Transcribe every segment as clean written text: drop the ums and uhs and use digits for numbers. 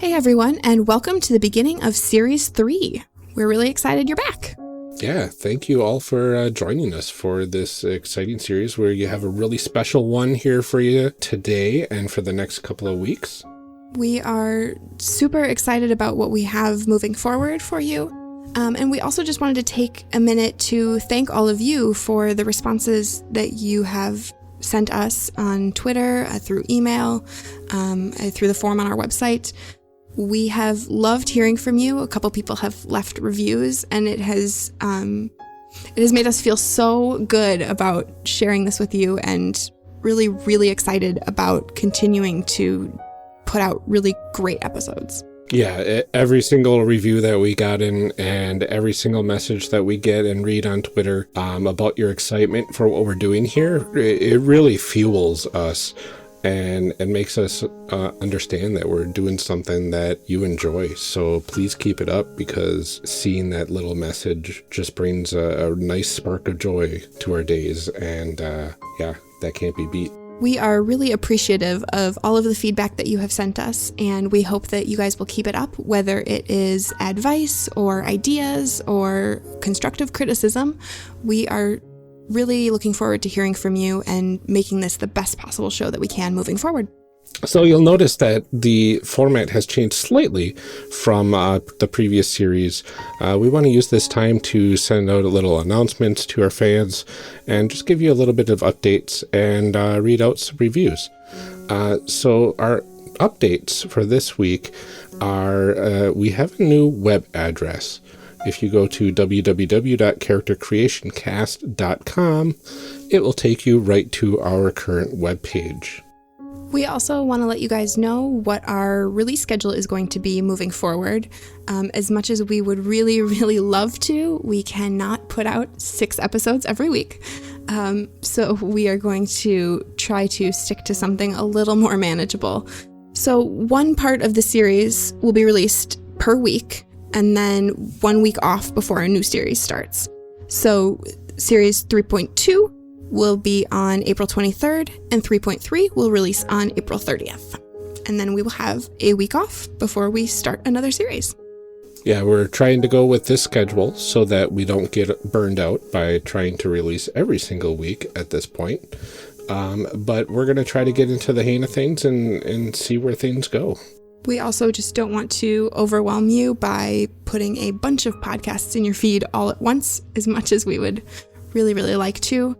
Hey everyone, and welcome to the beginning of Series 3. We're really excited you're back. Yeah, thank you all for joining us for this exciting series where you have a really special one here for you today and for the next couple of weeks. We are super excited about what we have moving forward for you. And we also just wanted to take a minute to thank all of you for the responses that you have sent us on Twitter, through email, through the form on our website. We have loved hearing from you. A couple people have left reviews, and it has made us feel so good about sharing this with you and really, really excited about continuing to put out really great episodes. Yeah, every single review that we got in and every single message that we get and read on Twitter about your excitement for what we're doing here, it really fuels us and makes us understand that we're doing something that you enjoy. So please keep it up, because seeing that little message just brings a nice spark of joy to our days. And that can't be beat. We are really appreciative of all of the feedback that you have sent us, and we hope that you guys will keep it up, whether it is advice or ideas or constructive criticism. We are really looking forward to hearing from you and making this the best possible show that we can moving forward. So you'll notice that the format has changed slightly from the previous series. We want to use this time to send out a little announcements to our fans and just give you a little bit of updates and read out some reviews. So our updates for this week are we have a new web address. If you go to www.charactercreationcast.com, it will take you right to our current web page. We also want to let you guys know what our release schedule is going to be moving forward. As much as we would really, really love to, we cannot put out 6 episodes every week. So we are going to try to stick to something a little more manageable. So one part of the series will be released per week, and then 1 week off before a new series starts. So series 3.2 will be on April 23rd, and 3.3 will release on April 30th. And then we will have a week off before we start another series. Yeah, we're trying to go with this schedule so that we don't get burned out by trying to release every single week at this point. But we're going to try to get into the hang of things and see where things go. We also just don't want to overwhelm you by putting a bunch of podcasts in your feed all at once, as much as we would really, really like to.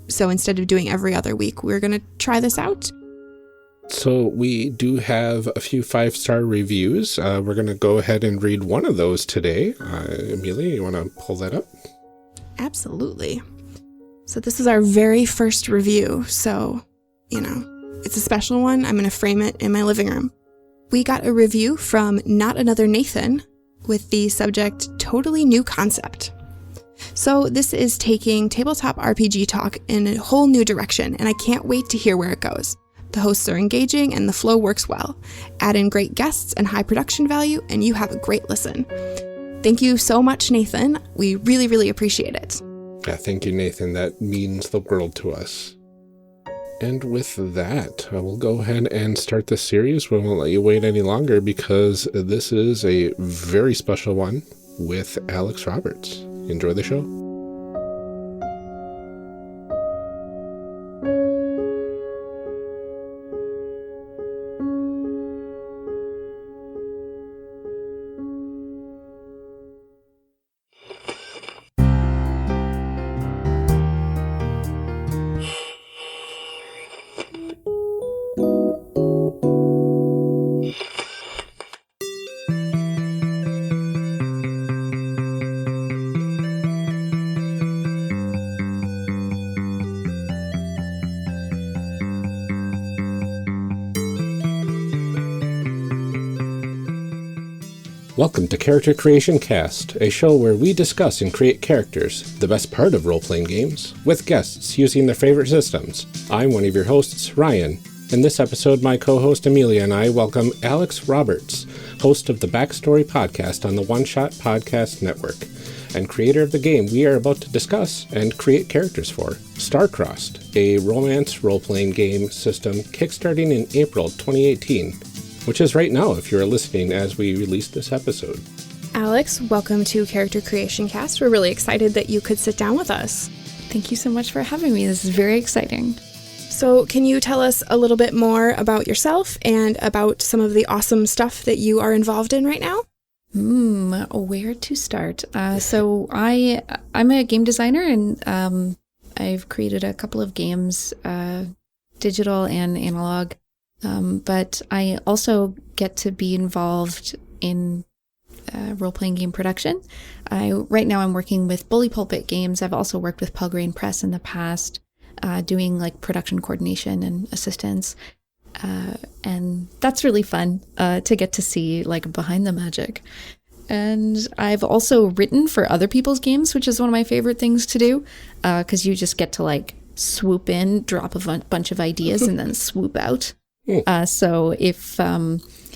So instead of doing every other week, we're going to try this out. So we do have a few 5-star reviews. We're going to go ahead and read one of those today. Amelia, you want to pull that up? Absolutely. So this is our very first review. So, it's a special one. I'm going to frame it in my living room. We got a review from Not Another Nathan with the subject Totally New Concept. So this is taking tabletop RPG talk in a whole new direction, and I can't wait to hear where it goes. The hosts are engaging and the flow works well. Add in great guests and high production value, and you have a great listen. Thank you so much, Nathan. We really, really appreciate it. Yeah, thank you, Nathan. That means the world to us. And with that, we'll go ahead and start this series. We won't let you wait any longer, because this is a very special one with Alex Roberts. Enjoy the show. Welcome to Character Creation Cast, a show where we discuss and create characters, the best part of role-playing games, with guests using their favorite systems. I'm one of your hosts, Ryan. In this episode, my co-host Amelia and I welcome Alex Roberts, host of the Backstory podcast on the One Shot Podcast Network, and creator of the game we are about to discuss and create characters for, Starcrossed, a romance role-playing game system kickstarting in April 2018. which is right now if you're listening as we release this episode. Alex, welcome to Character Creation Cast. We're really excited that you could sit down with us. Thank you so much for having me. This is very exciting. So can you tell us a little bit more about yourself and about some of the awesome stuff that you are involved in right now? Where to start? So I'm a game designer, and I've created a couple of games, digital and analog. But I also get to be involved in role-playing game production. Right now I'm working with Pulpit games. I've also worked with Pelgrane Press in the past, doing like production coordination and assistance. And that's really fun to get to see like behind the magic. And I've also written for other people's games, which is one of my favorite things to do, because you just get to like swoop in, drop a bunch of ideas, and then swoop out. So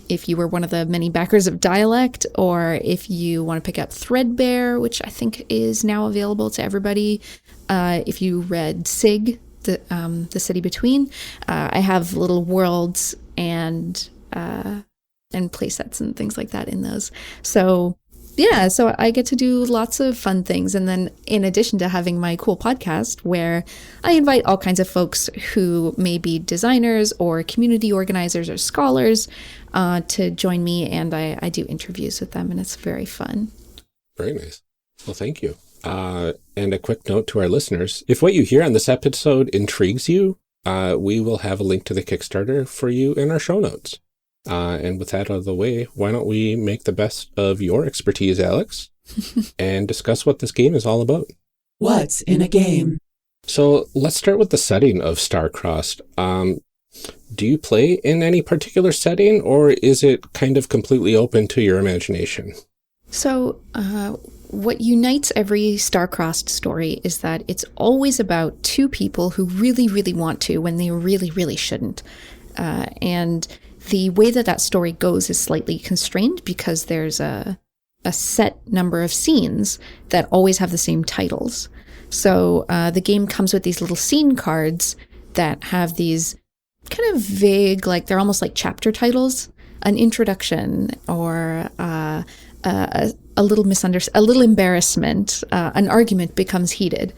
if you were one of the many backers of Dialect, or if you want to pick up Threadbare, which I think is now available to everybody, if you read Sig, the City Between, I have little worlds and play sets and things like that in those. So yeah, so I get to do lots of fun things. And then in addition to having my cool podcast where I invite all kinds of folks who may be designers or community organizers or scholars to join me, and I do interviews with them, and it's very fun. Very nice. Well, thank you. And a quick note to our listeners, if what you hear on this episode intrigues you, we will have a link to the Kickstarter for you in our show notes. And with that out of the way, why don't we make the best of your expertise, Alex, and discuss what this game is all about. What's in a game? So let's start with the setting of Starcrossed. Do you play in any particular setting, or is it kind of completely open to your imagination? So what unites every Starcrossed story is that it's always about two people who really, really want to when they really, really shouldn't. And the way that story goes is slightly constrained because there's a set number of scenes that always have the same titles. So the game comes with these little scene cards that have these kind of vague, like they're almost like chapter titles, an introduction, or a little embarrassment, an argument becomes heated.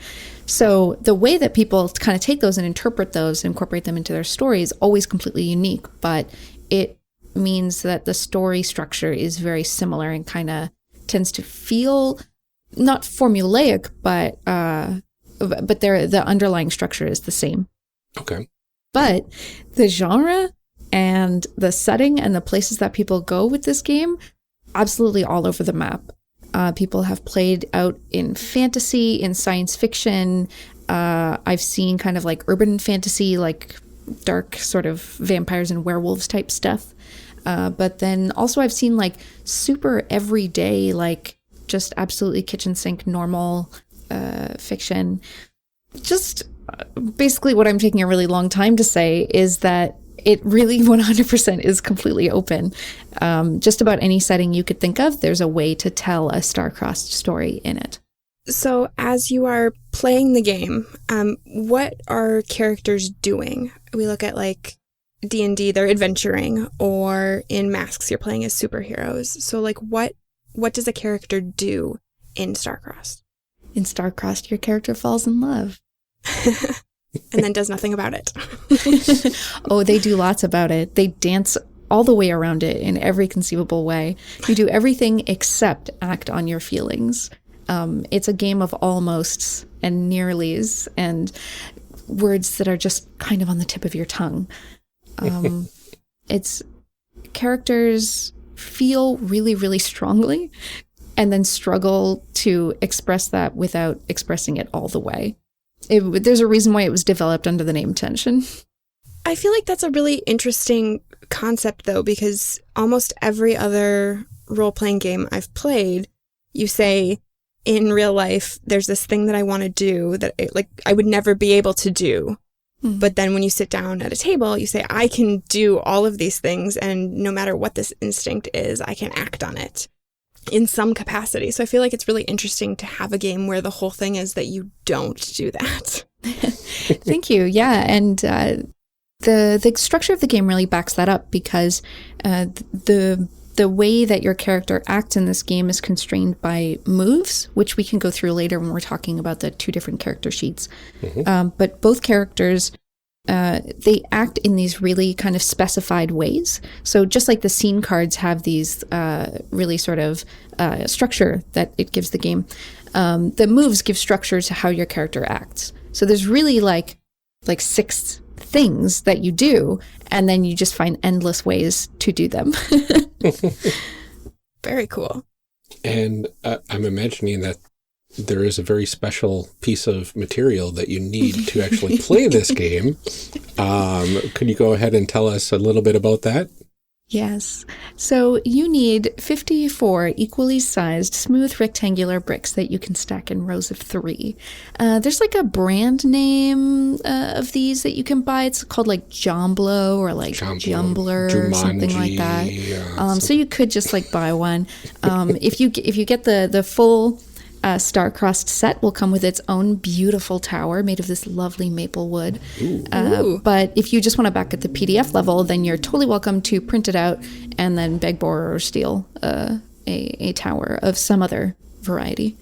So the way that people kind of take those and interpret those and incorporate them into their story is always completely unique, but it means that the story structure is very similar and kind of tends to feel not formulaic, but the underlying structure is the same. Okay. But the genre and the setting and the places that people go with this game, absolutely all over the map. People have played out in fantasy, in science fiction. I've seen kind of like urban fantasy, like dark sort of vampires and werewolves type stuff. But then also I've seen like super everyday, like just absolutely kitchen sink, normal fiction. Just basically what I'm taking a really long time to say is that it really 100% is completely open. Just about any setting you could think of, there's a way to tell a star-crossed story in it. So as you are playing the game, what are characters doing? We look at like D&D, they're adventuring, or in Masks, you're playing as superheroes. So like what does a character do in Starcrossed? In Starcrossed, your character falls in love. And then does nothing about it. Oh, they do lots about it. They dance all the way around it in every conceivable way. You do everything except act on your feelings. It's a game of almosts and nearlies and words that are just kind of on the tip of your tongue. It's characters feel really, really strongly and then struggle to express that without expressing it all the way. There's a reason why it was developed under the name Tension. I feel like that's a really interesting concept, though, because almost every other role-playing game I've played, you say, in real life, there's this thing that I want to do that I would never be able to do. Mm-hmm. But then when you sit down at a table, you say, I can do all of these things, and no matter what this instinct is, I can act on it in some capacity. So I feel like it's really interesting to have a game where the whole thing is that you don't do that. Thank you. Yeah. And The structure of the game really backs that up because the way that your character acts in this game is constrained by moves, which we can go through later when we're talking about the 2 different character sheets. But both characters, they act in these really kind of specified ways. So just like the scene cards have these really sort of structure that it gives the game, the moves give structure to how your character acts. So there's really like 6 things that you do, and then you just find endless ways to do them. Very cool. And I'm imagining that there is a very special piece of material that you need to actually play this game. Can you go ahead and tell us a little bit about that? Yes. So you need 54 equally sized, smooth rectangular bricks that you can stack in rows of 3. There's like a brand name of these that you can buy. It's called like Jomblo or like Jumbler or something like that. So you could just like buy one. If you get the full star-crossed set, will come with its own beautiful tower made of this lovely maple wood. But if you just want to back at the PDF level, then you're totally welcome to print it out and then beg, borrow, or steal a tower of some other variety.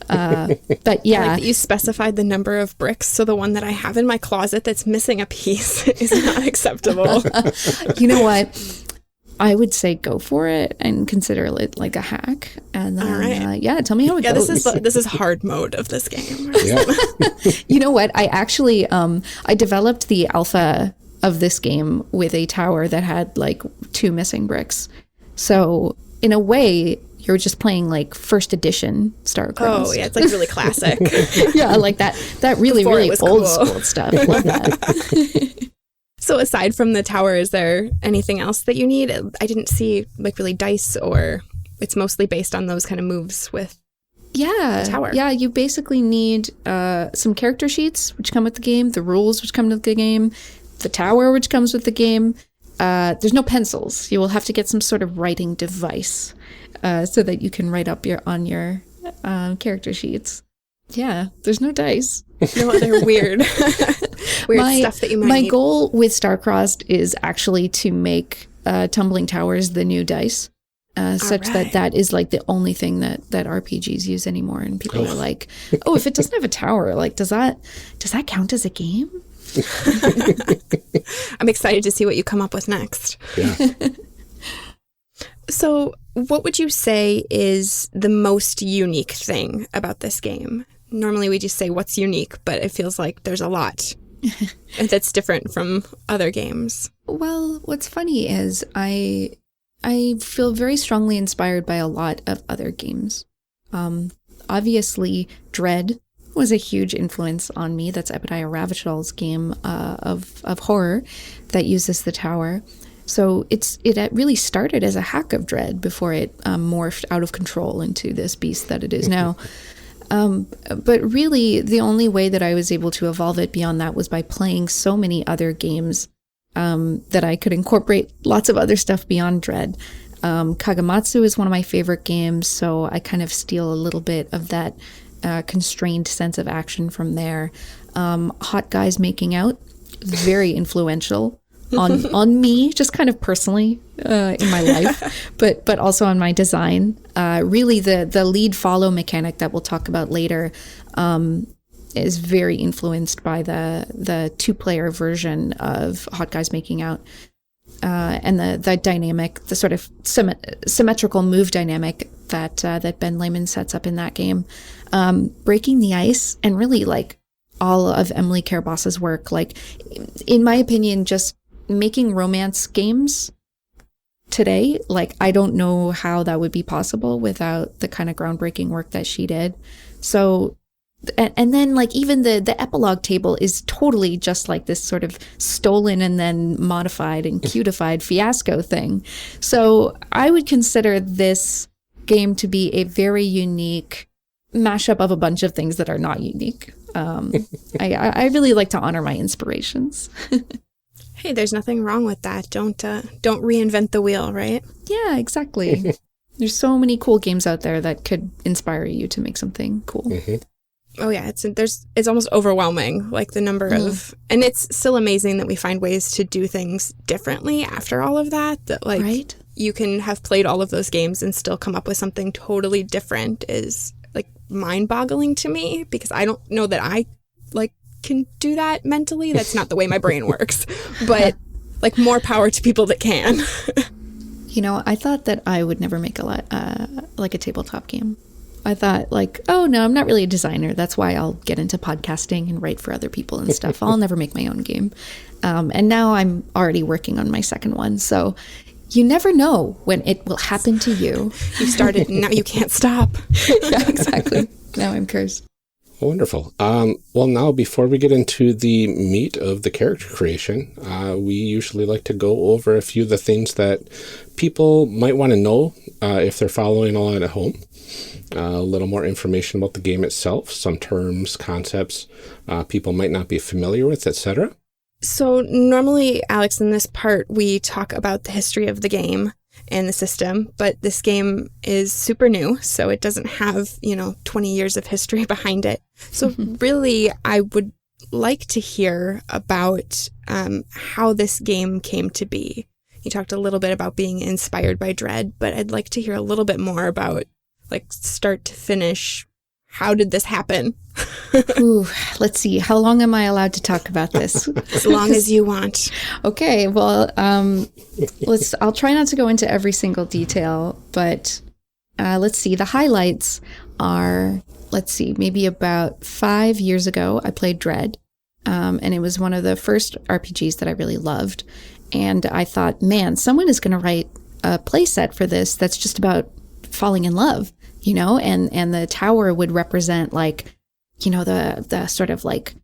But yeah. I like that you specified the number of bricks, so the one that I have in my closet that's missing a piece is not acceptable. You know what? I would say go for it and consider it like a hack. And then, all right. Tell me how it goes. This is hard mode of this game. Yeah. You know what? I actually, I developed the alpha of this game with a tower that had like 2 missing bricks. So in a way, you're just playing like first edition StarCraft. Oh yeah, it's like really classic. Yeah, like that really, Before really it was old cool. school stuff. Love that. So aside from the tower, is there anything else that you need? I didn't see like really dice, or it's mostly based on those kind of moves with the tower. Yeah, you basically need some character sheets, which come with the game, the rules, which come with the game, the tower, which comes with the game. There's no pencils. You will have to get some sort of writing device so that you can write up on your character sheets. Yeah, there's no dice. No other weird stuff that you might need. My goal with Starcrossed is actually to make tumbling towers the new dice, such that is like the only thing that RPGs use anymore. And people are like, oh, if it doesn't have a tower, like does that count as a game? I'm excited to see what you come up with next. Yeah. So what would you say is the most unique thing about this game? Normally we just say what's unique, but it feels like there's a lot that's different from other games. Well, what's funny is I feel very strongly inspired by a lot of other games. Obviously, Dread was a huge influence on me. That's Ebediah Ravachol's game of horror that uses the tower. So it really started as a hack of Dread before it morphed out of control into this beast that it is now. But really, the only way that I was able to evolve it beyond that was by playing so many other games that I could incorporate lots of other stuff beyond Dread. Kagamatsu is one of my favorite games, so I kind of steal a little bit of that constrained sense of action from there. Hot Guys Making Out, very influential on me, just kind of personally in my life, but also on my design. Really, the lead follow mechanic that we'll talk about later is very influenced by the 2-player version of Hot Guys Making Out. And the dynamic, the sort of symmetrical move dynamic that Ben Lehman sets up in that game. Breaking the Ice, and really like all of Emily Caraboss's work, like in my opinion, just making romance games today, like I don't know how that would be possible without the kind of groundbreaking work that she did. So, and then like even the epilogue table is totally just like this sort of stolen and then modified and cutified fiasco thing. So I would consider this game to be a very unique mashup of a bunch of things that are not unique. I really like to honor my inspirations. Hey, there's nothing wrong with that. Don't reinvent the wheel, right? Yeah, exactly. There's so many cool games out there that could inspire you to make something cool. Mm-hmm. Oh yeah, it's almost overwhelming, like the number of, and it's still amazing that we find ways to do things differently after all of that. That like Right? you can have played all of those games and still come up with something totally different is like mind-boggling to me, because I don't know that I like can do that mentally. That's not the way my brain works. But like more power to people that can. You know, I thought that I would never make like a tabletop game. I thought like, oh no, I'm not really a designer. That's why I'll get into podcasting and write for other people and stuff. I'll never make my own game. And now I'm already working on my second one. So you never know when it will happen to you. You started and now you can't stop. Yeah, exactly. Now I'm cursed. Wonderful. Well, now before we get into the meat of the character creation, we usually like to go over a few of the things that people might want to know if they're following along at home. A little more information about the game itself, some terms, concepts people might not be familiar with, etc. So normally, Alex, in this part, we talk about the history of the game and the system, but this game is super new, so it doesn't have, 20 years of history behind it. So really, I would like to hear about how this game came to be. You talked a little bit about being inspired by Dread, but I'd like to hear a little bit more about, like, start to finish. How did this happen? Ooh, let's see. How long am I allowed to talk about this? As long as you want. Okay, well, I'll try not to go into every single detail, but let's see. The highlights are, maybe about 5 years ago, I played Dread, and it was one of the first RPGs that I really loved. And I thought, man, someone is going to write a playset for this that's just about falling in love, and the tower would represent the sort of like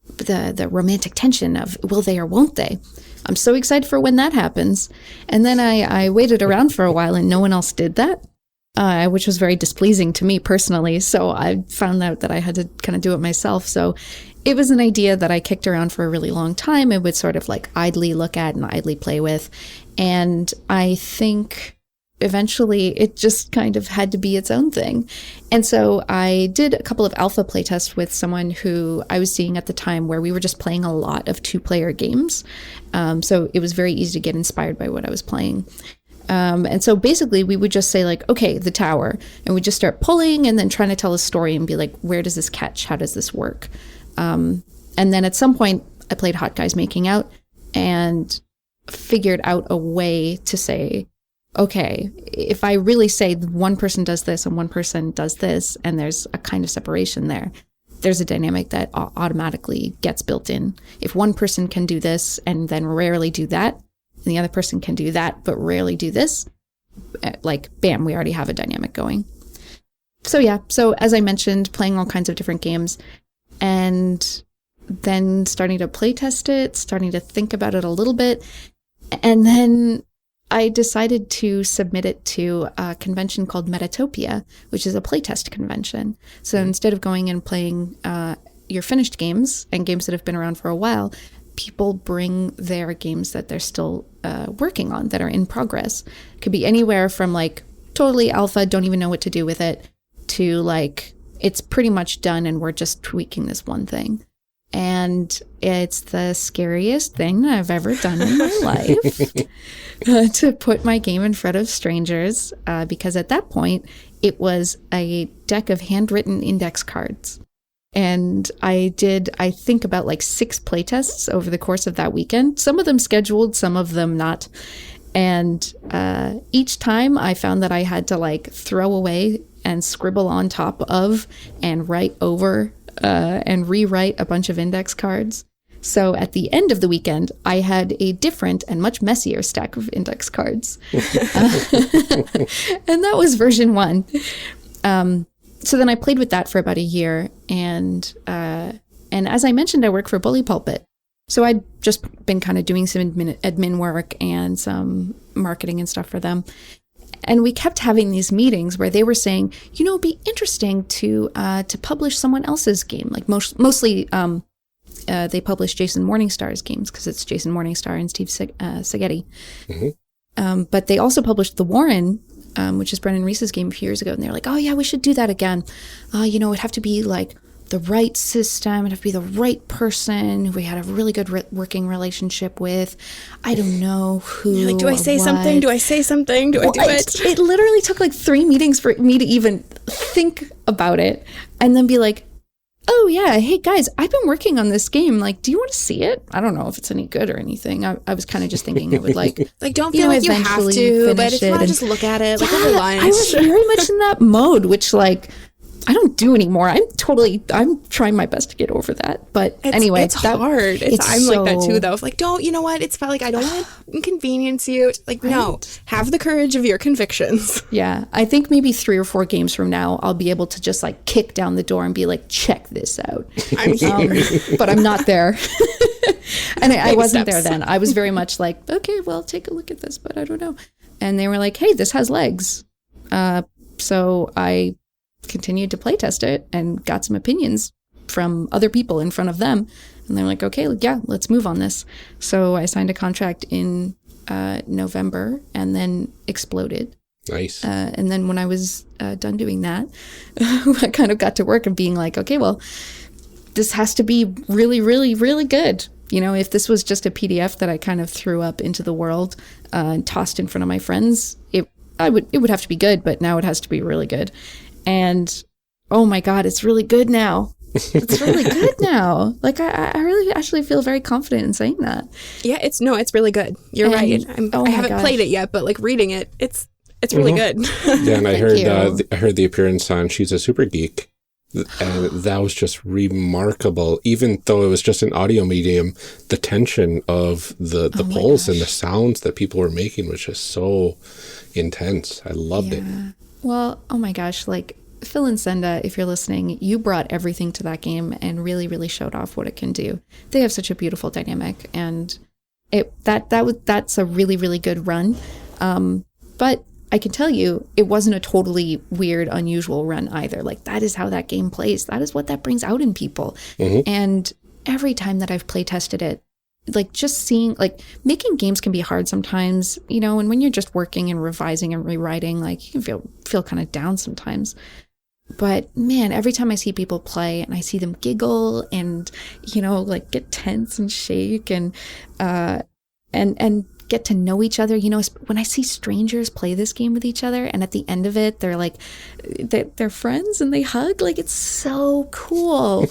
the romantic tension of will they or won't they. I'm so excited for when that happens. And then I waited around for a while and no one else did that, which was very displeasing to me personally. So I found out that I had to kind of do it myself. So it was an idea that I kicked around for a really long time and would sort of like idly look at and idly play with. And I think eventually it just kind of had to be its own thing. And so I did a couple of alpha playtests with someone who I was seeing at the time where we were just playing a lot of 2-player games. So it was very easy to get inspired by what I was playing. And so basically we would just say like, okay, the tower, and we'd just start pulling and then trying to tell a story and be like, where does this catch? How does this work? And then at some point I played Hot Guys Making Out and figured out a way to say, okay, if I really say one person does this and one person does this, and there's a kind of separation there, there's a dynamic that automatically gets built in. If one person can do this and then rarely do that, and the other person can do that but rarely do this, like, bam, we already have a dynamic going. So yeah, so as I mentioned, playing all kinds of different games, and then starting to play test it, starting to think about it a little bit, and then I decided to submit it to a convention called Metatopia, which is a playtest convention. So instead of going and playing your finished games and games that have been around for a while, people bring their games that they're still working on, that are in progress. It could be anywhere from like totally alpha, don't even know what to do with it, to like it's pretty much done and we're just tweaking this one thing. And it's the scariest thing that I've ever done in my life, to put my game in front of strangers, because at that point, it was a deck of handwritten index cards. And I think, about like 6 playtests over the course of that weekend, some of them scheduled, some of them not. And each time I found that I had to like throw away and scribble on top of and write over and rewrite a bunch of index cards. So at the end of the weekend, I had a different and much messier stack of index cards. And that was version 1. So then I played with that for about a year. And as I mentioned, I work for Pulpit. So I'd just been kind of doing some admin work and some marketing and stuff for them. And we kept having these meetings where they were saying, it'd be interesting to publish someone else's game. Like mostly they publish Jason Morningstar's games because it's Jason Morningstar and Steve Seghetti. Mm-hmm. But they also published The Warren, which is Brendan Reese's game a few years ago. And they're like, oh yeah, we should do that again. It'd have to be like the right system. It'd have to be the right person who we had a really good working relationship with. I don't know who. You're like, do I say something? Do I say something? Do I do it? It literally took like 3 meetings for me to even think about it and then be like, oh yeah, hey guys, I've been working on this game. Like, do you want to see it? I don't know if it's any good or anything. I was kind of just thinking it would like don't feel like you have to, but if you want to just look at it, like over lunch. I was very much in that mode, which like I don't do anymore. I'm trying my best to get over that. But anyway, it's hard. I'm like that too, though. Like, you know what? It's felt like I don't want to inconvenience you. Like, no, have the courage of your convictions. Yeah. I think maybe 3 or 4 games from now, I'll be able to just like kick down the door and be like, check this out. I'm here. But I'm not there. And I wasn't there then. I was very much like, okay, well, take a look at this, but I don't know. And they were like, hey, this has legs. So I continued to play test it and got some opinions from other people in front of them. And they're like, okay, yeah, let's move on this. So I signed a contract in November and then exploded. Nice. And then when I was done doing that, I kind of got to work and being like, okay, well, this has to be really, really, really good. You know, if this was just a PDF that I kind of threw up into the world and tossed in front of my friends, it would have to be good, but now it has to be really good. And oh my God, it's really good now. It's really good now. Like I really actually feel very confident in saying that. Yeah, it's really good. You're right. I haven't played it yet, but like reading it, it's really good. Yeah, and I heard the appearance on She's a Super Geek. And that was just remarkable. Even though it was just an audio medium, the tension of the pulse and the sounds that people were making was just so intense. I loved it. Well, oh my gosh, like Phil and Senda, if you're listening, you brought everything to that game and really, really showed off what it can do. They have such a beautiful dynamic, and that's a really, really good run. But I can tell you, it wasn't a totally weird, unusual run either. Like, that is how that game plays. That is what that brings out in people. Mm-hmm. And every time that I've play tested it, like just seeing, like making games can be hard sometimes, you know, and when you're just working and revising and rewriting, like you can feel kind of down sometimes. But man, every time I see people play and I see them giggle and, you know, like get tense and shake and get to know each other, you know, when I see strangers play this game with each other and at the end of it, they're like, they're friends and they hug, like it's so cool.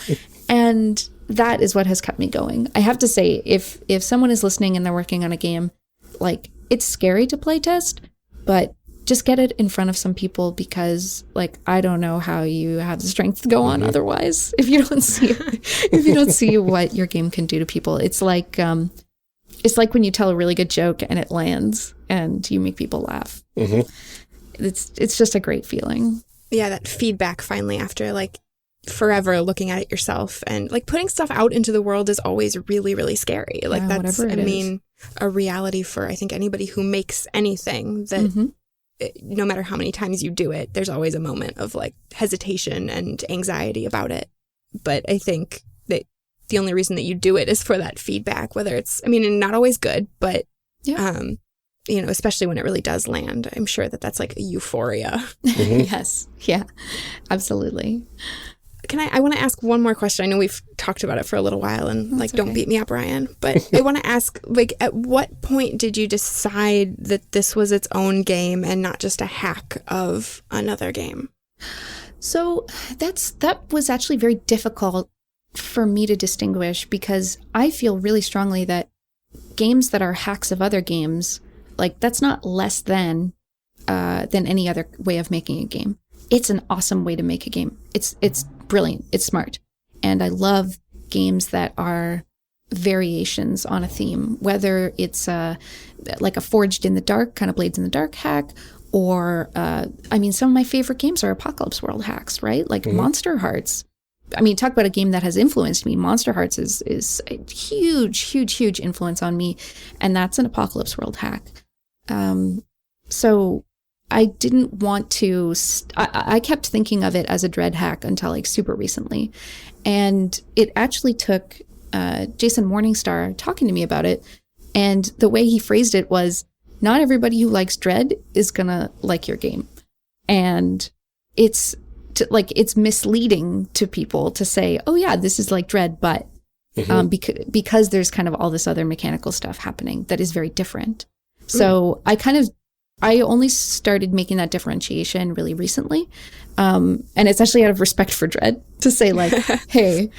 And that is what has kept me going. I have to say, if someone is listening and they're working on a game, like it's scary to play test, but just get it in front of some people because like, I don't know how you have the strength to go on otherwise. If you don't see what your game can do to people, it's like when you tell a really good joke and it lands and you make people laugh. Mm-hmm. It's just a great feeling. Yeah, that feedback finally after like forever looking at it yourself and like putting stuff out into the world is always really, really scary. Like that's, I mean, a reality for I think anybody who makes anything that no matter how many times you do it, there's always a moment of like hesitation and anxiety about it. But I think that the only reason that you do it is for that feedback, whether it's, I mean, not always good, but, you know, especially when it really does land, I'm sure that that's like a euphoria. Mm-hmm. Yes. Yeah, absolutely. I want to ask one more question. I know we've talked about it for a little while and like, don't beat me up, Ryan, but I want to ask, like, at what point did you decide that this was its own game and not just a hack of another game? So that was actually very difficult for me to distinguish because I feel really strongly that games that are hacks of other games, like that's not less than any other way of making a game. It's an awesome way to make a game. It's brilliant. It's smart. And I love games that are variations on a theme, whether it's like a Forged in the Dark, kind of Blades in the Dark hack, or I mean, some of my favorite games are Apocalypse World hacks, right? Like Monster Hearts. I mean, talk about a game that has influenced me. Monster Hearts is a huge, huge, huge influence on me. And that's an Apocalypse World hack. So I didn't want to, I kept thinking of it as a Dread hack until like super recently. And it actually took Jason Morningstar talking to me about it. And the way he phrased it was, not everybody who likes Dread is going to like your game. And it's it's misleading to people to say, oh yeah, this is like Dread, but because there's kind of all this other mechanical stuff happening that is very different. So I only started making that differentiation really recently. And it's actually out of respect for Dread to say like, hey,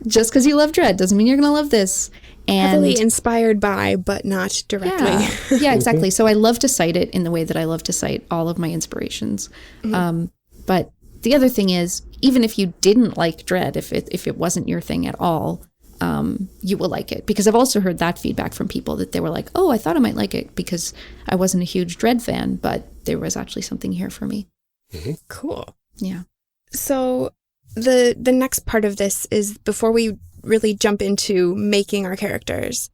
just because you love Dread doesn't mean you're going to love this. And heavily inspired by, but not directly. Yeah, exactly. So I love to cite it in the way that I love to cite all of my inspirations. But the other thing is, even if you didn't like Dread, if it wasn't your thing at all, you will like it. Because I've also heard that feedback from people that they were like, oh, I thought I might like it because I wasn't a huge Dread fan, but there was actually something here for me. Cool. Yeah. So the next part of this is, before we really jump into making our characters,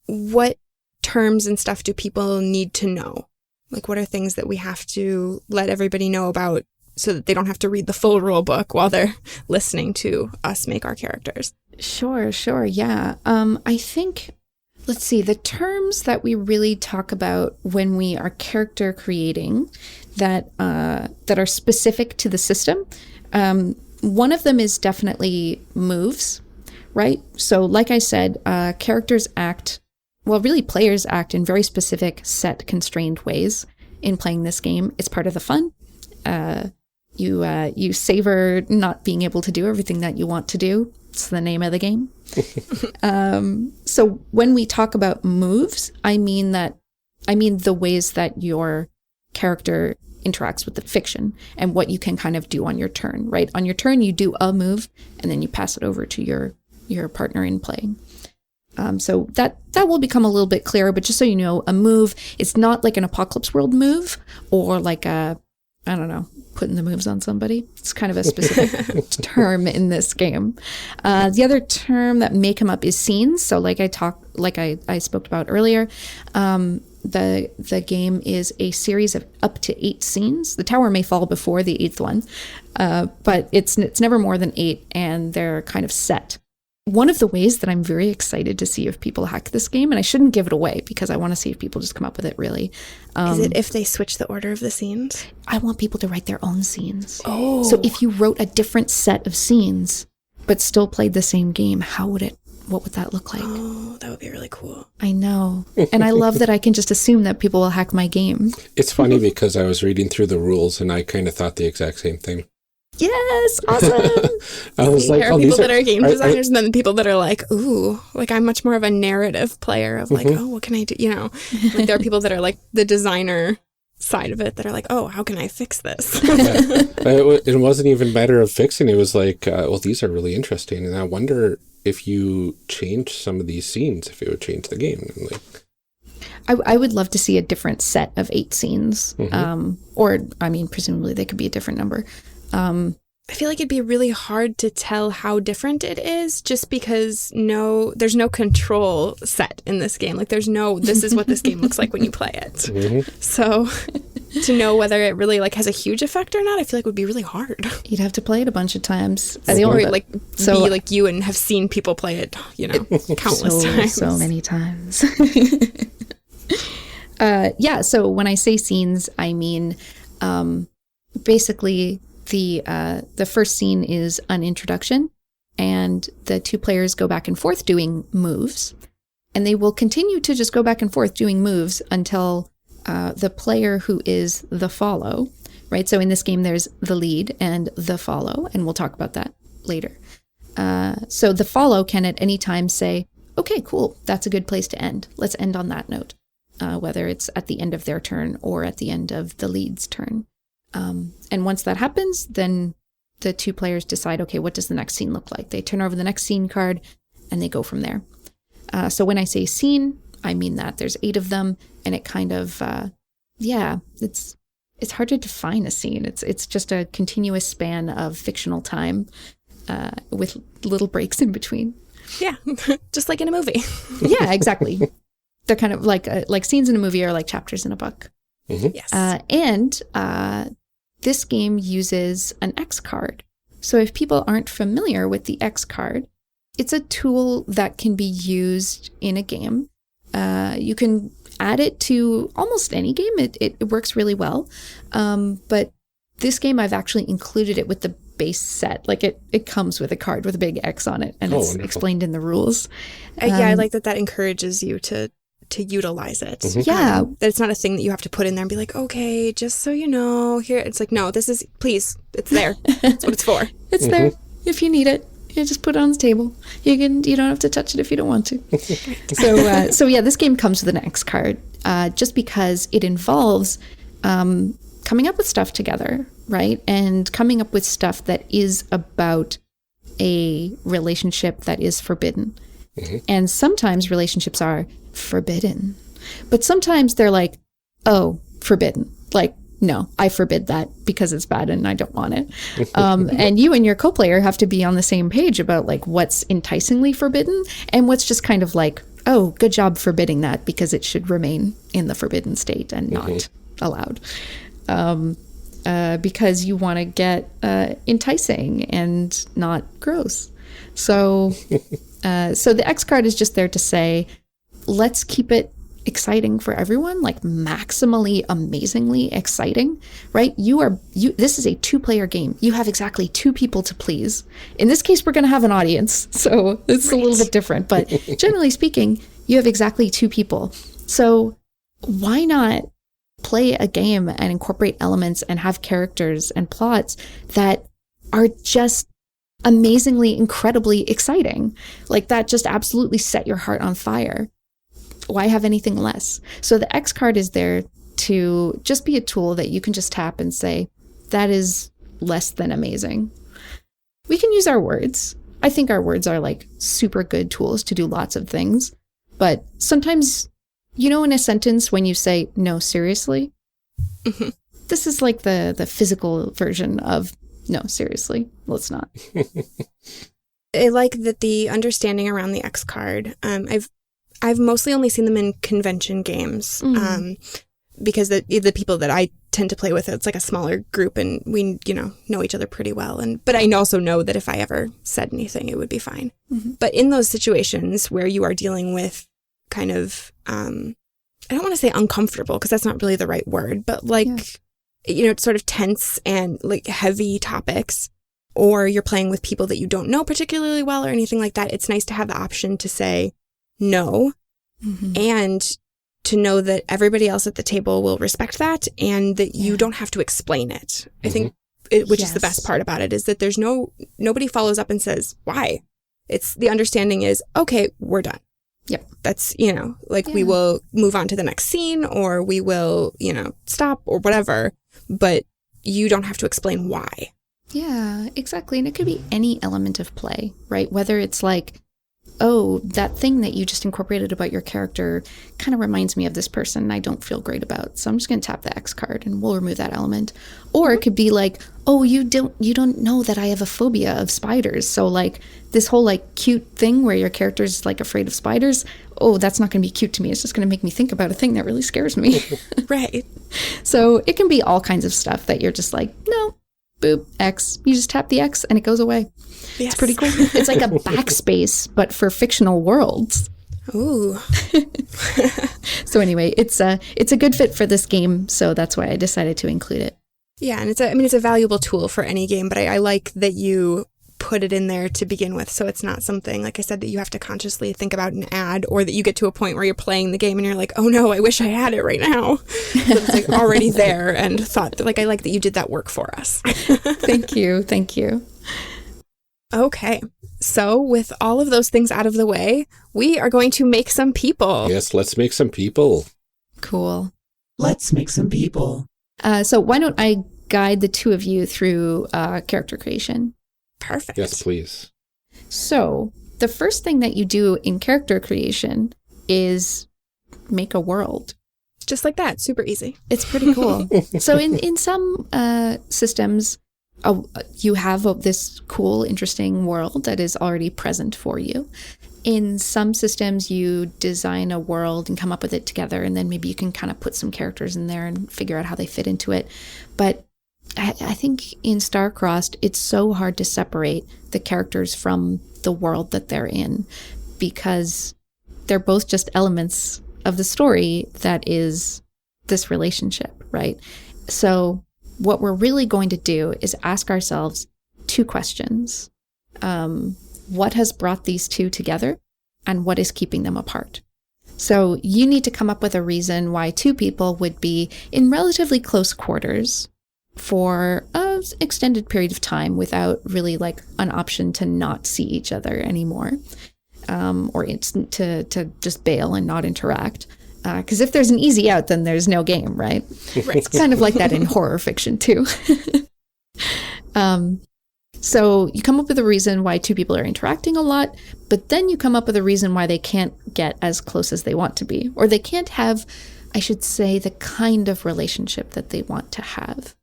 what terms and stuff do people need to know? Like, what are things that we have to let everybody know about so that they don't have to read the full rule book while they're listening to us make our characters? Sure. Yeah. I think, let's see, the terms that we really talk about when we are character creating that are specific to the system. One of them is definitely moves, right? So like I said, players act in very specific, set, constrained ways in playing this game. It's part of the fun. You savor not being able to do everything that you want to do. It's the name of the game. So when we talk about moves, I mean the ways that your character interacts with the fiction and what you can kind of do on your turn, right? On your turn, you do a move and then you pass it over to your partner in playing. So that will become a little bit clearer, but just so you know, a move, it's not like an Apocalypse World move or like putting the moves on somebody. It's kind of a specific term in this game. The other term that may come up is scenes. So like I spoke about earlier, the game is a series of up to 8 scenes. The tower may fall before the 8th one, but it's never more than 8, and they're kind of set. One of the ways that I'm very excited to see if people hack this game, and I shouldn't give it away because I want to see if people just come up with it really. Is it if they switch the order of the scenes? I want people to write their own scenes. Oh. So if you wrote a different set of scenes, but still played the same game, what would that look like? Oh, that would be really cool. I know. And I love that I can just assume that people will hack my game. It's funny because I was reading through the rules and I kind of thought the exact same thing. Yes, awesome. I was like, there are people that are game designers and then people that are like, ooh, like I'm much more of a narrative player of like, oh, what can I do? You know, like there are people that are like the designer side of it that are like, oh, how can I fix this? It wasn't even a matter of fixing. It was like, well, these are really interesting. And I wonder if you change some of these scenes, if it would change the game. And like, I would love to see a different set of 8 scenes. Or, I mean, presumably they could be a different number. I feel like it'd be really hard to tell how different it is just because there's no control set in this game. Like there's this is what this game looks like when you play it. So to know whether it really like has a huge effect or not, I feel like would be really hard. You'd have to play it a bunch of times. Or like be like you and have seen people play it, countless times. So many times. So when I say scenes, I mean basically the first scene is an introduction, and the 2 players go back and forth doing moves, and they will continue to just go back and forth doing moves until the player who is the follow, right? So in this game, there's the lead and the follow, and we'll talk about that later. So the follow can at any time say, okay, cool, that's a good place to end. Let's end on that note, whether it's at the end of their turn or at the end of the lead's turn. And once that happens, then the 2 players decide, okay, what does the next scene look like? They turn over the next scene card and they go from there. So when I say scene, I mean that there's 8 of them, and it kind of, it's hard to define a scene. It's just a continuous span of fictional time, with little breaks in between. Yeah. Just like in a movie. Yeah, exactly. They're kind of like scenes in a movie are like chapters in a book. Yes. And this game uses an X card. So if people aren't familiar with the X card, it's a tool that can be used in a game. You can add it to almost any game. It works really well. But this game, I've actually included it with the base set. Like it comes with a card with a big X on it, and it's wonderful. explained in the rules. Yeah, I like that encourages you to utilize it. Yeah. That it's not a thing that you have to put in there and be like, okay, just so you know, here. It's like, no, this is, please, it's there. That's what it's for. It's there if you need it. You just put it on the table. You don't have to touch it if you don't want to. So yeah, this game comes with an X card, just because it involves coming up with stuff together, right? And coming up with stuff that is about a relationship that is forbidden. And sometimes relationships are forbidden, but sometimes they're like, oh, forbidden. Like, no, I forbid that because it's bad and I don't want it. And you and your co-player have to be on the same page about like what's enticingly forbidden and what's just kind of like, oh, good job forbidding that because it should remain in the forbidden state and not allowed. Because you want to get enticing and not gross. So the X card is just there to say, let's keep it exciting for everyone, like maximally, amazingly exciting, right? This is a 2-player game. You have exactly 2 people to please. In this case, we're going to have an audience, so it's a little bit different, but generally speaking, you have exactly 2 people. So why not play a game and incorporate elements and have characters and plots that are just amazingly, incredibly exciting? Like that just absolutely set your heart on fire. Why have anything less? So the X card is there to just be a tool that you can just tap and say, that is less than amazing. We can use our words. I think our words are like super good tools to do lots of things. But sometimes, in a sentence when you say, no, seriously, this is like the physical version of, no, seriously, let's not. I like that the understanding around the X card. I've mostly only seen them in convention games, because the people that I tend to play with, it's like a smaller group and we, know each other pretty well. But I also know that if I ever said anything, it would be fine. But in those situations where you are dealing with kind of, I don't want to say uncomfortable because that's not really the right word, but like, sort of tense and like heavy topics, or you're playing with people that you don't know particularly well or anything like that, it's nice to have the option to say no, and to know that everybody else at the table will respect that and that you don't have to explain it. I think, which is the best part about it, is that there's nobody follows up and says, why? It's the understanding is, okay, we're done. Yep. That's, we will move on to the next scene, or we will, stop or whatever, but you don't have to explain why. Yeah, exactly. And it could be any element of play, right? Whether it's like, oh, that thing that you just incorporated about your character kind of reminds me of this person I don't feel great about. So I'm just going to tap the X card and we'll remove that element. Or it could be like, oh, you don't know that I have a phobia of spiders. So like this whole like cute thing where your character's like afraid of spiders. Oh, that's not going to be cute to me. It's just going to make me think about a thing that really scares me. Right. So it can be all kinds of stuff that you're just like, no, boop, X. You just tap the X and it goes away. Yes. It's pretty cool. It's like a backspace, but for fictional worlds. Ooh. So anyway, it's a good fit for this game, so that's why I decided to include it. Yeah, and it's a valuable tool for any game, but I like that you put it in there to begin with, so it's not something, like I said, that you have to consciously think about and add, or that you get to a point where you're playing the game and you're like, oh no, I wish I had it right now. So it's like already there and thought, like, I like that you did that work for us. Thank you. Okay, so with all of those things out of the way, we are going to make some people. Yes, let's make some people. Cool. Let's make some people. So why don't I guide the two of you through character creation? Perfect. Yes, please. So the first thing that you do in character creation is make a world. Just like that. Super easy. It's pretty cool. So in some systems, you have this cool, interesting world that is already present for you. In some systems, you design a world and come up with it together, and then maybe you can kind of put some characters in there and figure out how they fit into it. But I think in Star-Crossed, it's so hard to separate the characters from the world that they're in, because they're both just elements of the story that is this relationship, right? So what we're really going to do is ask ourselves two questions. What has brought these two together, and what is keeping them apart? So you need to come up with a reason why two people would be in relatively close quarters for an extended period of time without really like an option to not see each other anymore, or to just bail and not interact. Because if there's an easy out, then there's no game, right? It's kind of like that in horror fiction too. So you come up with a reason why two people are interacting a lot, but then you come up with a reason why they can't get as close as they want to be, or they can't have, I should say, the kind of relationship that they want to have.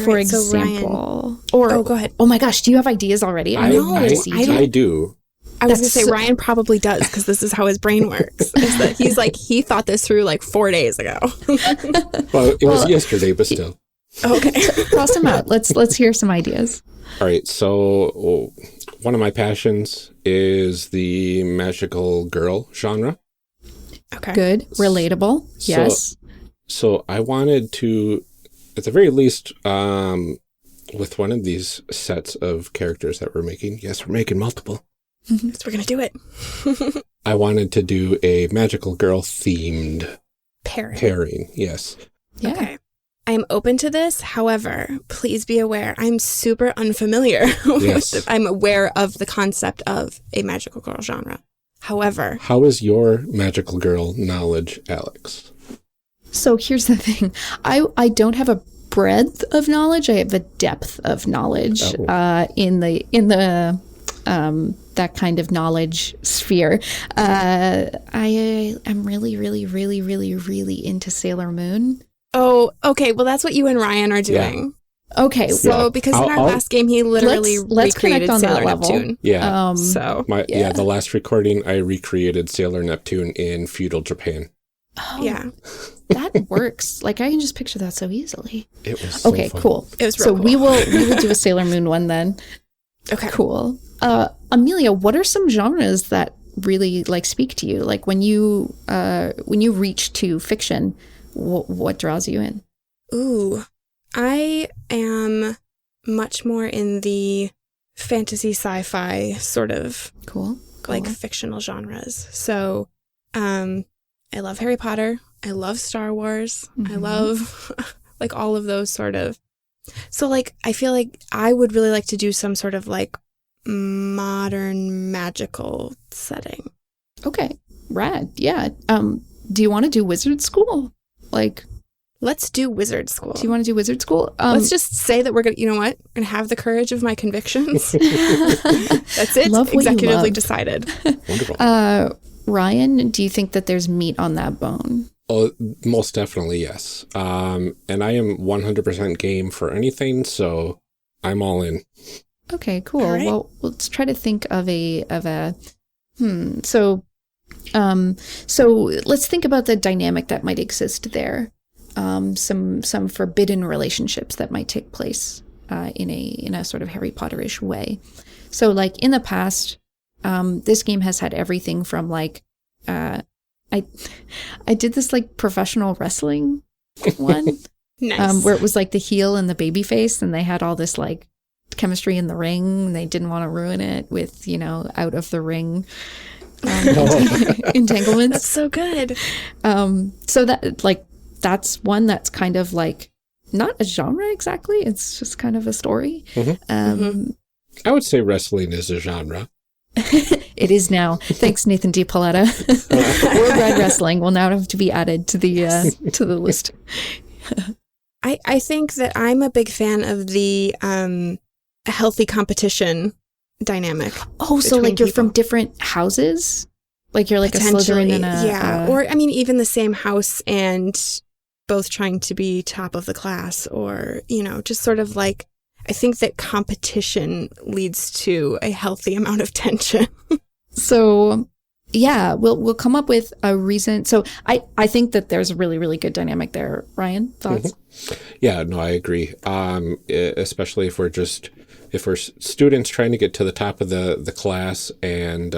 For example, go ahead. Oh my gosh, do you have ideas already? I do. I was going to say Ryan probably does, because this is how his brain works. Is that he thought this through like 4 days ago. Well, it was yesterday, but still. Okay. Toss them out. Let's hear some ideas. All right. So one of my passions is the magical girl genre. Okay. Good. Relatable. Yes. So I wanted to, at the very least, with one of these sets of characters that we're making, yes, we're making multiple. So we're going to do it. I wanted to do a magical girl themed pairing. Yes. Yeah. Okay. I am open to this. However, please be aware, I'm super unfamiliar I'm aware of the concept of a magical girl genre. However, how is your magical girl knowledge, Alex? So here's the thing. I don't have a breadth of knowledge. I have a depth of knowledge in the that kind of knowledge sphere. I am really, really, really, really, really into Sailor Moon. Oh, okay. Well, that's what you and Ryan are doing. Yeah. Okay. So, because in our last game, he literally let's recreated on Sailor that level. Neptune. Yeah. The last recording, I recreated Sailor Neptune in feudal Japan. Oh, yeah. That works. Like, I can just picture that so easily. It was so fun. Cool. It was real cool. we will do a Sailor Moon one then. Okay. Cool. Amelia, what are some genres that really like speak to you? Like when you reach to fiction, what draws you in? Ooh, I am much more in the fantasy sci-fi sort of cool. like fictional genres. So, I love Harry Potter. I love Star Wars. I love like all of those sort of. So like, I feel like I would really like to do some sort of like modern magical setting. Okay. Rad. Yeah. Do you want to do wizard school? Like, let's do wizard school. Do you want to do wizard school? Let's just say that we're going to, you know what? We're going to have the courage of my convictions. That's it. Love what Executively decided. Wonderful. Ryan, do you think that there's meat on that bone? Oh, most definitely, yes. And I am 100% game for anything, so I'm all in. Okay, cool. Right. Well, let's try to think of a So let's think about the dynamic that might exist there. Some forbidden relationships that might take place in a sort of Harry Potter-ish way. So like in the past, this game has had everything from like I did this like professional wrestling one. Nice. Where it was like the heel and the baby face, and they had all this like chemistry in the ring. They didn't want to ruin it with, out of the ring entanglements. That's so good. So that's one that's kind of like not a genre exactly. It's just kind of a story. I would say wrestling is a genre. It is now. Thanks, Nathan D. Pauletta. Worldwide Wrestling will now have to be added to the list. I think that I'm a big fan of the healthy competition dynamic. Oh, so like you're from different houses? Like you're like a Slytherin and a... Yeah, or I mean even the same house and both trying to be top of the class, or, just sort of like, I think that competition leads to a healthy amount of tension. So, yeah, we'll come up with a reason. So I think that there's a really, really good dynamic there. Ryan, thoughts? Yeah, no, I agree. Especially if we're students trying to get to the top of the class and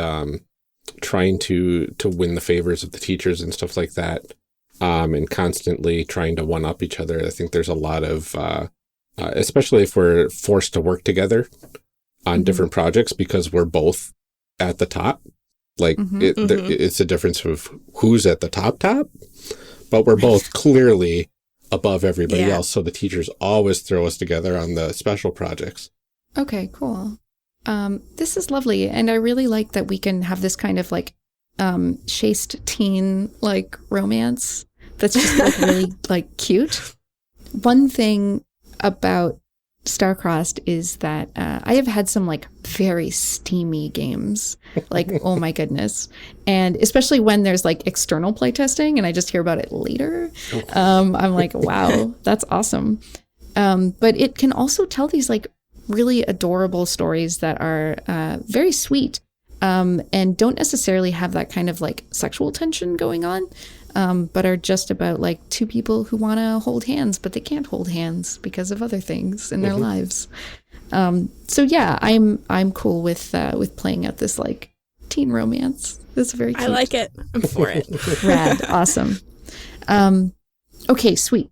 trying to win the favors of the teachers and stuff like that. and constantly trying to one-up each other. I think there's a lot of, especially if we're forced to work together on different projects because we're both at the top. Like, it's a difference of who's at the top, but we're both clearly above everybody else. So the teachers always throw us together on the special projects. Okay, cool. This is lovely. And I really like that we can have this kind of like chaste teen like romance that's just like really like cute. One thing about Starcrossed is that I have had some like very steamy games, like oh my goodness, and especially when there's like external playtesting and I just hear about it later, I'm like, wow, that's awesome. But it can also tell these like really adorable stories that are very sweet and don't necessarily have that kind of like sexual tension going on. But are just about like two people who want to hold hands, but they can't hold hands because of other things in their lives. So yeah, I'm cool with playing out this like teen romance. It's very cute. I like it. I'm for it. Rad, awesome. Okay, sweet.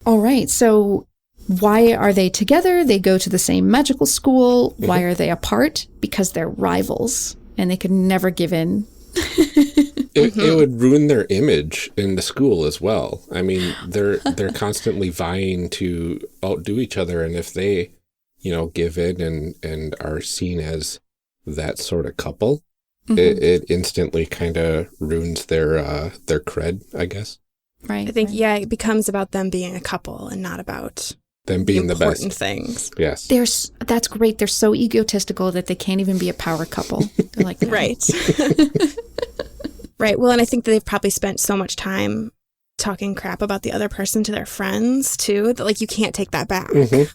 All right, so why are they together? They go to the same magical school. Why are they apart? Because they're rivals, and they could never give in. It would ruin their image in the school as well. I mean, they're constantly vying to outdo each other, and if they, give in and are seen as that sort of couple, it instantly kind of ruins their cred, I guess. Right. I think it becomes about them being a couple and not about them being the best important things. Yes. That's great. They're so egotistical that they can't even be a power couple. They're like, right. Right. Well, and I think that they've probably spent so much time talking crap about the other person to their friends too, that like you can't take that back. You can't.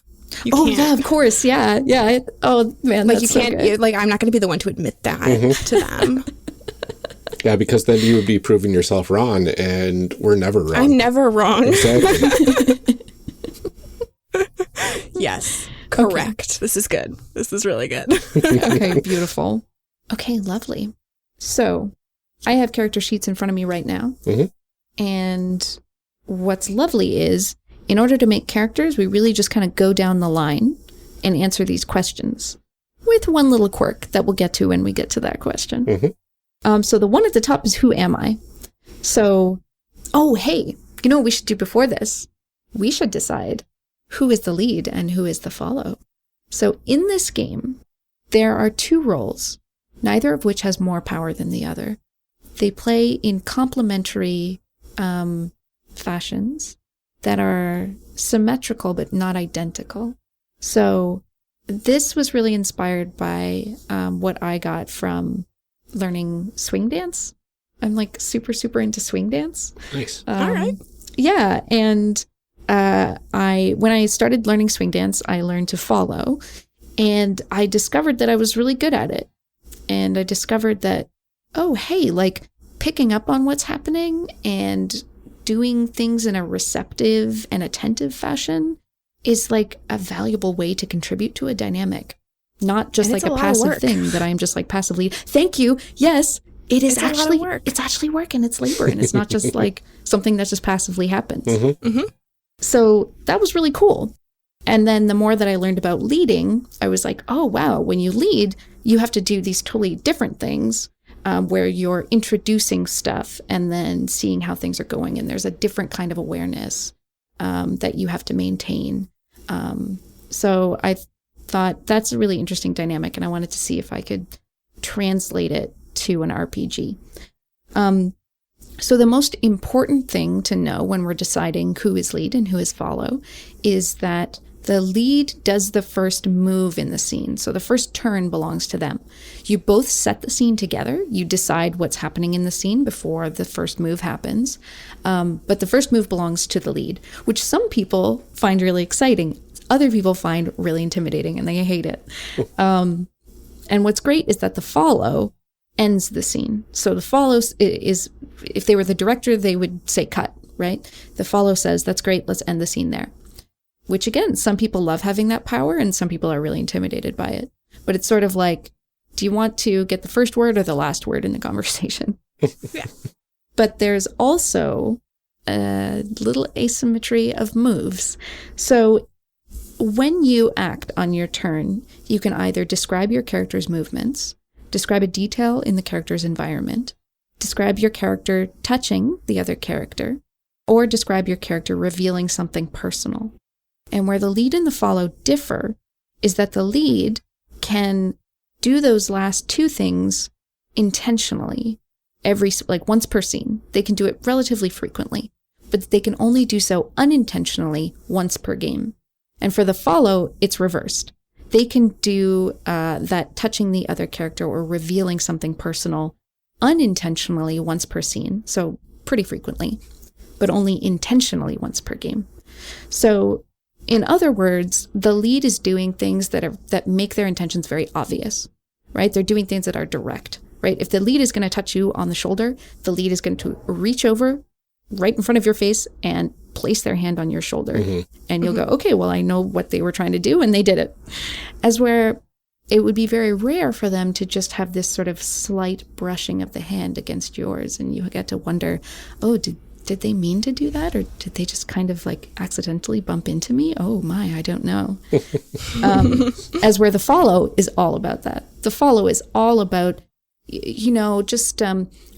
Yeah, of course. Yeah. Yeah. Oh man. Like you can't, like I'm not going to be the one to admit that to them. Yeah, because then you would be proving yourself wrong, and we're never wrong. I'm never wrong. Exactly. Yes. Correct. Okay. This is good. This is really good. Okay, beautiful. Okay, lovely. So I have character sheets in front of me right now. And what's lovely is, in order to make characters, we really just kind of go down the line and answer these questions with one little quirk that we'll get to when we get to that question. So the one at the top is, who am I? So, hey, you know what we should do before this? We should decide who is the lead and who is the follow. So in this game, there are two roles, neither of which has more power than the other. They play in complementary fashions that are symmetrical but not identical. So this was really inspired by what I got from learning swing dance. I'm like super, super into swing dance. Nice. All right. Yeah. And when I started learning swing dance, I learned to follow, and I discovered that I was really good at it. And I discovered that, like picking up on what's happening and doing things in a receptive and attentive fashion is like a valuable way to contribute to a dynamic, not just like a passive thing that I'm just like passively. Thank you. Yes, it is actually work. It's actually work, and it's labor, and it's not just like something that just passively happens. So that was really cool. And then the more that I learned about leading, I was like, oh, wow, when you lead, you have to do these totally different things where you're introducing stuff and then seeing how things are going. And there's a different kind of awareness that you have to maintain. So I thought that's a really interesting dynamic, and I wanted to see if I could translate it to an RPG. So the most important thing to know when we're deciding who is lead and who is follow is that the lead does the first move in the scene. So the first turn belongs to them. You both set the scene together. You decide what's happening in the scene before the first move happens. But the first move belongs to the lead, which some people find really exciting. Other people find really intimidating, and they hate it. And what's great is that the follow ends the scene. So the follow is, if they were the director, they would say cut, right? The follow says, that's great, let's end the scene there. Which again, some people love having that power and some people are really intimidated by it. But it's sort of like, do you want to get the first word or the last word in the conversation? Yeah. But there's also a little asymmetry of moves. So when you act on your turn, you can either describe your character's movements, describe a detail in the character's environment, describe your character touching the other character, or describe your character revealing something personal. And where the lead and the follow differ is that the lead can do those last two things intentionally once per scene. They can do it relatively frequently, but they can only do so unintentionally once per game. And for the follow, it's reversed. They can do that touching the other character or revealing something personal unintentionally once per scene, so pretty frequently, but only intentionally once per game. So in other words, the lead is doing things that make their intentions very obvious, right? They're doing things that are direct, right? If the lead is going to touch you on the shoulder, the lead is going to reach over right in front of your face and place their hand on your shoulder. And you'll go, okay, well, I know what they were trying to do, and they did it. As where it would be very rare for them to just have this sort of slight brushing of the hand against yours, and you get to wonder, oh, did they mean to do that, or did they just kind of like accidentally bump into me? Oh my, I don't know. As where the follow is all about that. The follow is all about,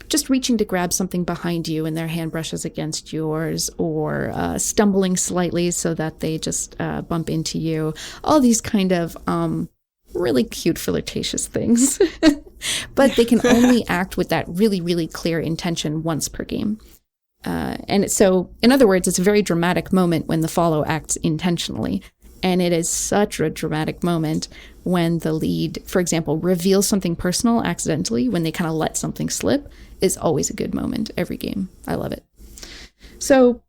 just reaching to grab something behind you and their hand brushes against yours, or stumbling slightly so that they just bump into you. All these kind of really cute flirtatious things. But they can only act with that really, really clear intention once per game. And so, in other words, it's a very dramatic moment when the follow acts intentionally. And it is such a dramatic moment when the lead, for example, reveals something personal accidentally, when they kind of let something slip, is always a good moment every game. I love it. So,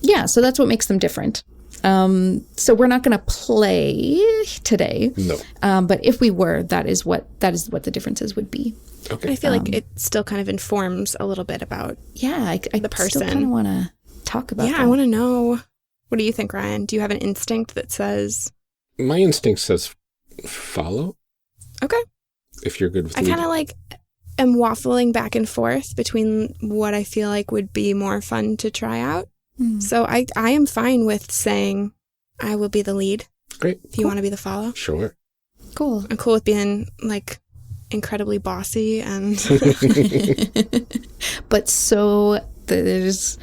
yeah, so that's what makes them different. So we're not going to play today. No. But if we were, that is what the differences would be. Okay. I feel like it still kind of informs a little bit about I the person. Still kind of want to talk about that. I want to know. What do you think, Ryan? Do you have an instinct that says... My instinct says follow. Okay. If you're good with I kind of am waffling back and forth between what I feel like would be more fun to try out. So I am fine with saying I will be the lead. Great. If you want to be the follow. Sure. Cool. I'm cool with being incredibly bossy and but there's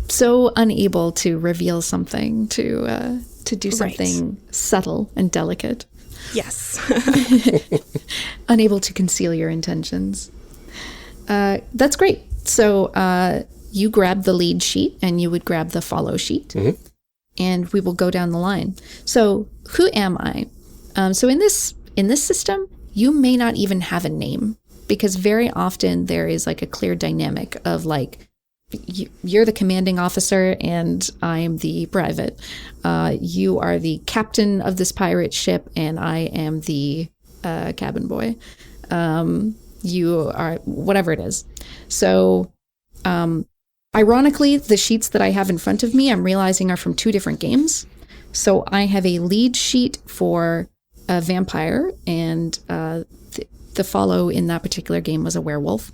so unable to reveal something, to do something subtle and delicate. Yes. Unable to conceal your intentions. That's great. So you grab the lead sheet and you would grab the follow sheet. And we will go down the line. So who am I? So in this system, you may not even have a name, because very often there is a clear dynamic of you're the commanding officer and I'm the private. You are the captain of this pirate ship and I am the cabin boy. You are whatever it is. So ironically, the sheets that I have in front of me, I'm realizing are from two different games. So I have a lead sheet for a vampire, and the follow in that particular game was a werewolf.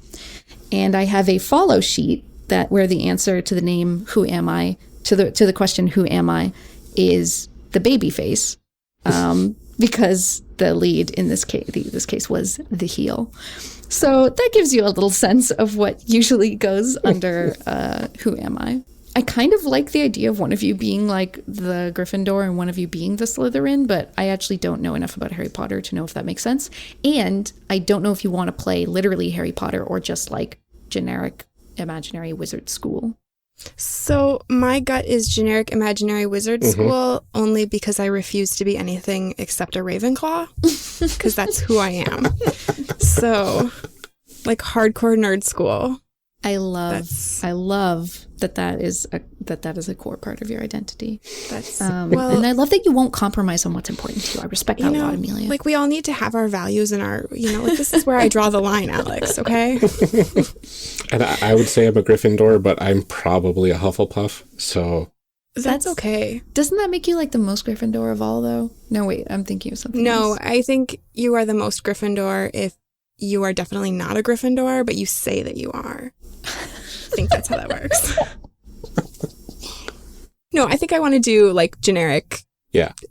And I have a follow sheet where the answer to the name "Who am I?" to the question "Who am I?" is the baby face, because the lead in this case was the heel. So that gives you a little sense of what usually goes under "Who am I?" I kind of like the idea of one of you being the Gryffindor and one of you being the Slytherin, but I actually don't know enough about Harry Potter to know if that makes sense. And I don't know if you want to play literally Harry Potter or just generic imaginary wizard school. So my gut is generic imaginary wizard school, only because I refuse to be anything except a Ravenclaw, because that's who I am. So hardcore nerd school. I love that is a core part of your identity. That's and I love that you won't compromise on what's important to you. I respect that a lot, Amelia. We all need to have our values and our, this is where I draw the line, Alex, okay? And I would say I'm a Gryffindor, but I'm probably a Hufflepuff, so... That's okay. Doesn't that make you the most Gryffindor of all, though? No, wait, I'm thinking of something else. I think you are the most Gryffindor if you are definitely not a Gryffindor, but you say that you are. I think that's how that works. No, I think I want to do like generic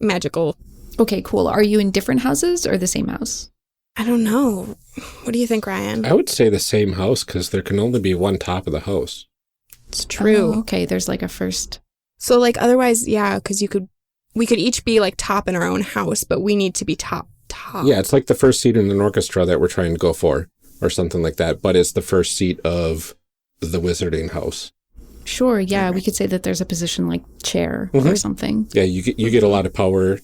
magical. Okay, cool. Are you in different houses or the same house? I don't know. What do you think, Ryan? I would say the same house because there can only be one top of the house. It's true. Oh, okay, there's like a first. So like otherwise, yeah, because we could each be like top in our own house, but we need to be top. Yeah, it's like the first seat in an orchestra that we're trying to go for or something like that, but it's the first seat of the wizarding house. Sure, yeah, we could say that there's a position like chair or something. Yeah, you get a lot of power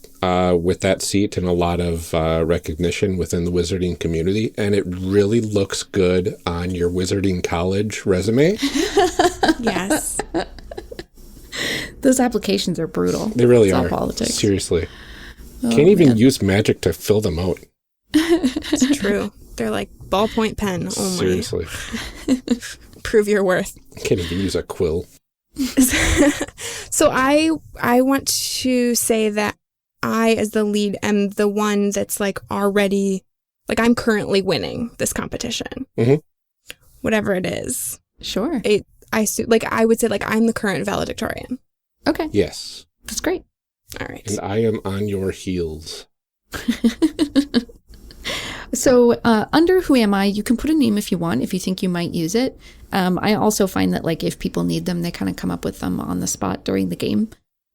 with that seat and a lot of recognition within the wizarding community, and it really looks good on your wizarding college resume. Yes. Those applications are brutal. They really It's all are. politics. Seriously. Oh, Can't even man. use magic to fill them out. It's true. They're like ballpoint pen only. Seriously. Prove your worth. Can't even use a quill. So I want to say that I, as the lead, am the one that's like already, like I'm currently winning this competition. Mhm. Whatever it is. Sure. I would say like I'm the current valedictorian. Okay, Yes. that's great. All right. And I am on your heels. So under Who Am I, you can put a name if you want, if you think you might use it. I also find that like if people need them, they kind of come up with them on the spot during the game.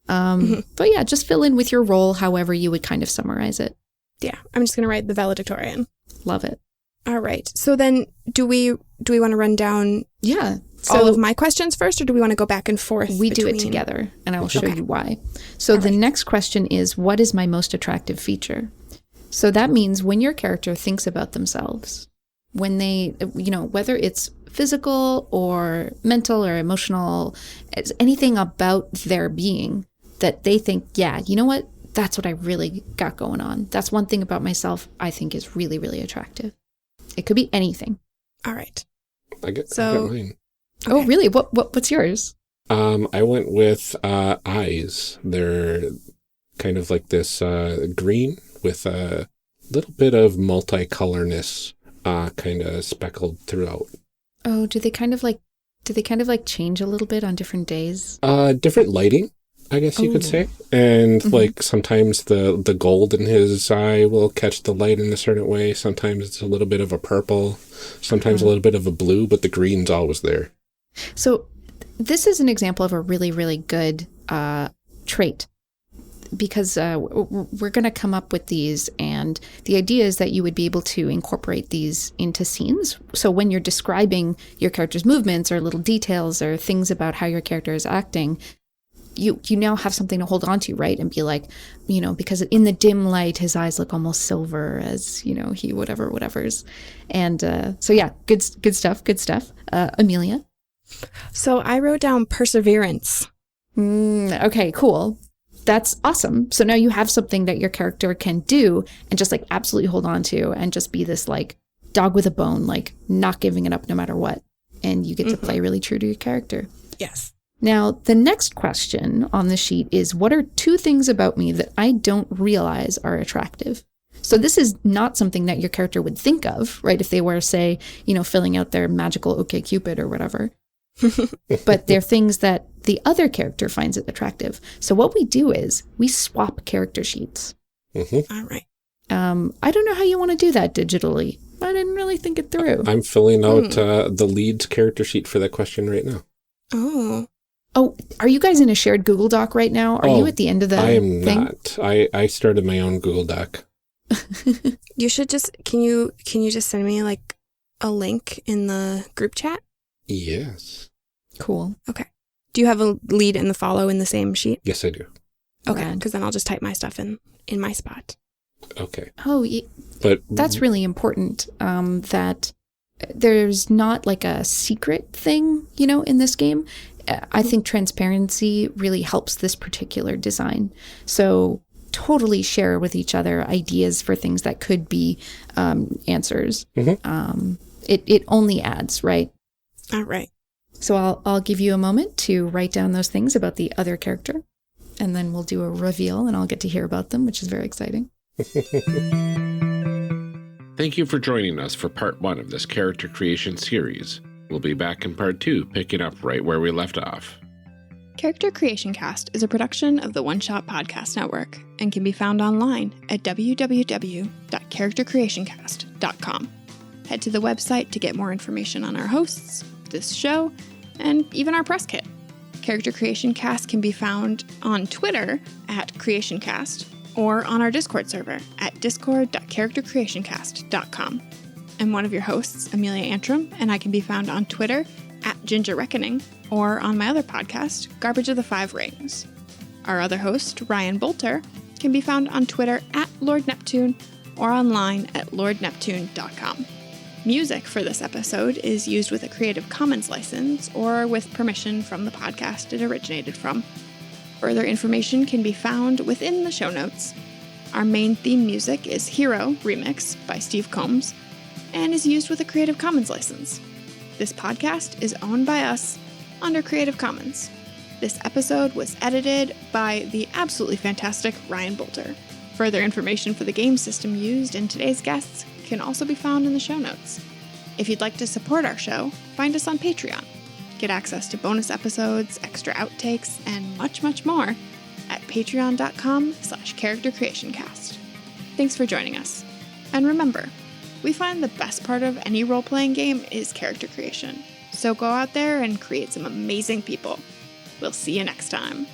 But yeah, just fill in with your role however you would kind of summarize it. Yeah, I'm just going to write the valedictorian. Love it. All right. So then do we want to run down Yeah. all of my questions first, or do we want to go back and forth? We do it between- together, and I will show Okay. you why. So the next question is, what is my most attractive feature? So that means when your character thinks about themselves, when they, whether it's physical or mental or emotional, it's anything about their being that they think, yeah, you know what? That's what I really got going on. That's one thing about myself I think is really, really attractive. It could be anything. All right. I got mine. Oh, Okay. really? What's yours? I went with eyes. They're kind of like this green with a little bit of multicolorness kind of speckled throughout. Oh, do they kind of like change a little bit on different days? Different lighting, I guess you could say. And like sometimes the gold in his eye will catch the light in a certain way. Sometimes it's a little bit of a purple, sometimes a little bit of a blue, but the green's always there. So this is an example of a really, really good trait, because we're going to come up with these, and the idea is that you would be able to incorporate these into scenes. So when you're describing your character's movements or little details or things about how your character is acting, you now have something to hold on to, right? And be like, because in the dim light, his eyes look almost silver as, he whatever's. And so yeah, good stuff. Amelia? So I wrote down perseverance. Okay, cool. That's awesome. So now you have something that your character can do and just like absolutely hold on to and just be this like dog with a bone, like not giving it up no matter what. And you get to play really true to your character. Yes. Now, the next question on the sheet is, what are 2 things about me that I don't realize are attractive? So this is not something that your character would think of, right? If they were, say, filling out their magical OkCupid or whatever. But they're things that the other character finds it attractive. So what we do is we swap character sheets. All right. I don't know how you want to do that digitally. I didn't really think it through. I'm filling out the lead's character sheet for that question right now. Oh, are you guys in a shared Google Doc right now? Are you at the end of the I am thing? not. I started my own Google Doc. You should just, can you just send me like a link in the group chat? Yes. Cool. Okay. Do you have a lead and the follow in the same sheet? Yes, I do. Okay. Rad. Because then I'll just type my stuff in my spot. Okay. Oh, But that's really important, that there's not like a secret thing, in this game. I think transparency really helps this particular design. So totally share with each other ideas for things that could be answers. It only adds, right? All right. So I'll give you a moment to write down those things about the other character, and then we'll do a reveal, and I'll get to hear about them, which is very exciting. Thank you for joining us for part 1 of this character creation series. We'll be back in part 2, picking up right where we left off. Character Creation Cast is a production of the One Shot Podcast Network and can be found online at www.charactercreationcast.com. Head to the website to get more information on our hosts, this show, and even our press kit. Character Creation Cast can be found on Twitter at CreationCast or on our Discord server at discord.charactercreationcast.com. I'm one of your hosts, Amelia Antrim, and I can be found on Twitter at Ginger Reckoning or on my other podcast, Garbage of the Five Rings. Our other host, Ryan Bolter, can be found on Twitter at Lord Neptune or online at lordneptune.com. Music for this episode is used with a Creative Commons license or with permission from the podcast it originated from. Further information can be found within the show notes. Our main theme music is Hero Remix by Steve Combs and is used with a Creative Commons license. This podcast is owned by us under Creative Commons. This episode was edited by the absolutely fantastic Ryan Bolter. Further information for the game system used in today's guests can also be found in the show notes. If you'd like to support our show, find us on Patreon. Get access to bonus episodes, extra outtakes, and much, much more at patreon.com/charactercreationcast. Thanks for joining us. And remember, we find the best part of any role-playing game is character creation. So go out there and create some amazing people. We'll see you next time.